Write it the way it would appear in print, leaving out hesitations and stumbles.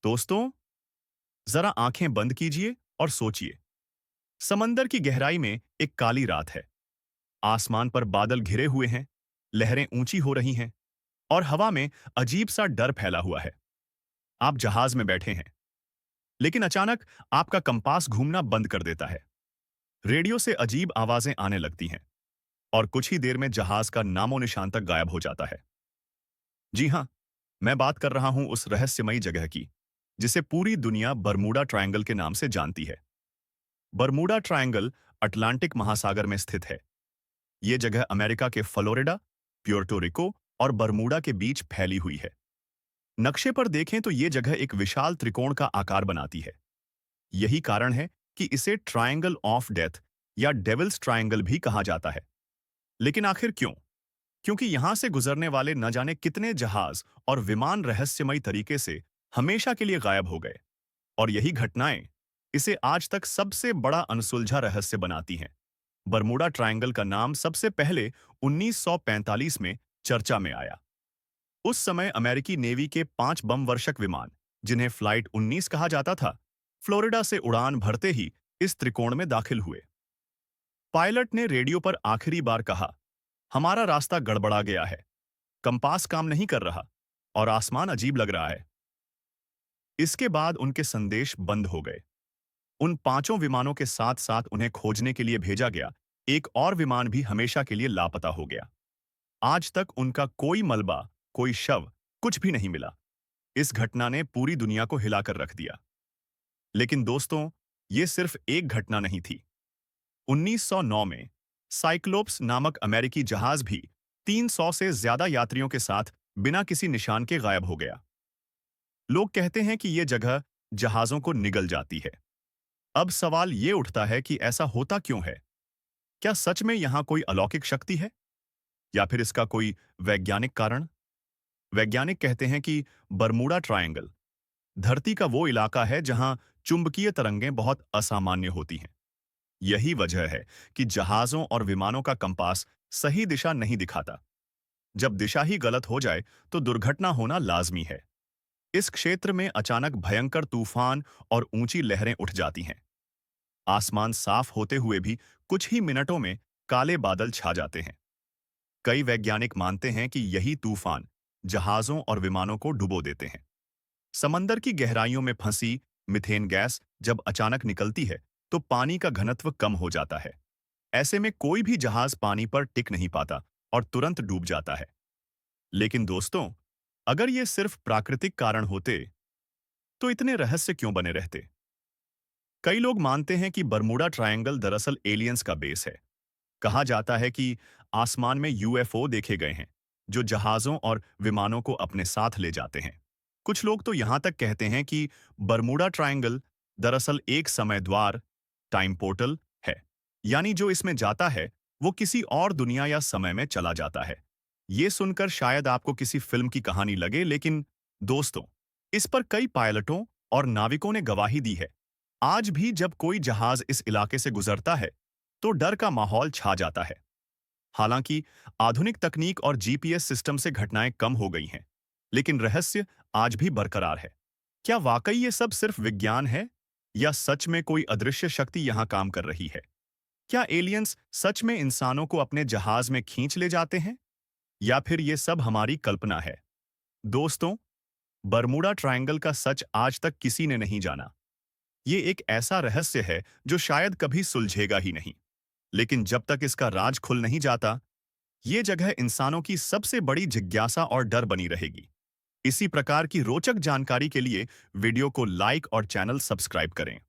दोस्तों, जरा आंखें बंद कीजिए और सोचिए। समंदर की गहराई में एक काली रात है। आसमान पर बादल घिरे हुए हैं, लहरें ऊंची हो रही हैं और हवा में अजीब सा डर फैला हुआ है। आप जहाज में बैठे हैं, लेकिन अचानक आपका कंपास घूमना बंद कर देता है। रेडियो से अजीब आवाजें आने लगती हैं और कुछ ही देर में जहाज का नामो निशान तक गायब हो जाता है। जी हां, मैं बात कर रहा हूं उस रहस्यमयी जगह की, जिसे पूरी दुनिया बरमूडा ट्रायंगल के नाम से जानती है। बरमूडा ट्रायंगल अटलांटिक महासागर में स्थित है। ये जगह अमेरिका के फ्लोरिडा, प्यूर्टो रिको और बरमूडा के बीच फैली हुई है। नक्शे पर देखें तो ये जगह एक विशाल त्रिकोण का आकार बनाती है। यही कारण है कि इसे ट्रायंगल ऑफ डेथ या डेविल्स ट्रायंगल भी कहा जाता है। लेकिन आखिर क्यों? क्योंकि यहां से गुजरने वाले न जाने कितने जहाज और विमान रहस्यमयी तरीके से हमेशा के लिए गायब हो गए। और यही घटनाएं इसे आज तक सबसे बड़ा अनसुलझा रहस्य बनाती हैं। बरमूडा ट्रायंगल का नाम सबसे पहले 1945 में चर्चा में आया। उस समय अमेरिकी नेवी के 5 बम वर्षक विमान, जिन्हें फ्लाइट 19 कहा जाता था, फ्लोरिडा से उड़ान भरते ही इस त्रिकोण में दाखिल हुए। पायलट ने रेडियो पर आखिरी बार कहा, हमारा रास्ता गड़बड़ा गया है, कंपास काम नहीं कर रहा और आसमान अजीब लग रहा है। इसके बाद उनके संदेश बंद हो गए। उन पांचों विमानों के साथ साथ उन्हें खोजने के लिए भेजा गया एक और विमान भी हमेशा के लिए लापता हो गया। आज तक उनका कोई मलबा, कोई शव, कुछ भी नहीं मिला। इस घटना ने पूरी दुनिया को हिलाकर रख दिया। लेकिन दोस्तों, ये सिर्फ एक घटना नहीं थी। 1909 में साइक्लोप्स नामक अमेरिकी जहाज भी 300 से ज्यादा यात्रियों के साथ बिना किसी निशान के गायब हो गया। लोग कहते हैं कि यह जगह जहाजों को निगल जाती है। अब सवाल ये उठता है कि ऐसा होता क्यों है? क्या सच में यहां कोई अलौकिक शक्ति है या फिर इसका कोई वैज्ञानिक कारण? वैज्ञानिक कहते हैं कि बरमूडा ट्रायंगल धरती का वो इलाका है जहां चुंबकीय तरंगें बहुत असामान्य होती हैं। यही वजह है कि जहाजों और विमानों का कंपास सही दिशा नहीं दिखाता। जब दिशा ही गलत हो जाए तो दुर्घटना होना लाजमी है। इस क्षेत्र में अचानक भयंकर तूफान और ऊंची लहरें उठ जाती हैं। आसमान साफ होते हुए भी कुछ ही मिनटों में काले बादल छा जाते हैं। कई वैज्ञानिक मानते हैं कि यही तूफान जहाजों और विमानों को डुबो देते हैं। समंदर की गहराइयों में फंसी मीथेन गैस जब अचानक निकलती है तो पानी का घनत्व कम हो जाता है। ऐसे में कोई भी जहाज पानी पर टिक नहीं पाता और तुरंत डूब जाता है। लेकिन दोस्तों, अगर ये सिर्फ प्राकृतिक कारण होते तो इतने रहस्य क्यों बने रहते? कई लोग मानते हैं कि बरमूडा ट्रायंगल दरअसल एलियंस का बेस है। कहा जाता है कि आसमान में यूएफओ देखे गए हैं, जो जहाजों और विमानों को अपने साथ ले जाते हैं। कुछ लोग तो यहां तक कहते हैं कि बरमूडा ट्रायंगल दरअसल एक समय द्वार, टाइम पोर्टल है। यानी जो इसमें जाता है वो किसी और दुनिया या समय में चला जाता है। ये सुनकर शायद आपको किसी फिल्म की कहानी लगे, लेकिन दोस्तों, इस पर कई पायलटों और नाविकों ने गवाही दी है। आज भी जब कोई जहाज इस इलाके से गुजरता है तो डर का माहौल छा जाता है। हालांकि आधुनिक तकनीक और जीपीएस सिस्टम से घटनाएं कम हो गई हैं, लेकिन रहस्य आज भी बरकरार है। क्या वाकई ये सब सिर्फ विज्ञान है या सच में कोई अदृश्य शक्ति यहां काम कर रही है? क्या एलियंस सच में इंसानों को अपने जहाज में खींच ले जाते हैं या फिर ये सब हमारी कल्पना है? दोस्तों, बरमूडा ट्रायंगल का सच आज तक किसी ने नहीं जाना। ये एक ऐसा रहस्य है जो शायद कभी सुलझेगा ही नहीं। लेकिन जब तक इसका राज खुल नहीं जाता, ये जगह इंसानों की सबसे बड़ी जिज्ञासा और डर बनी रहेगी। इसी प्रकार की रोचक जानकारी के लिए वीडियो को लाइक और चैनल सब्सक्राइब करें।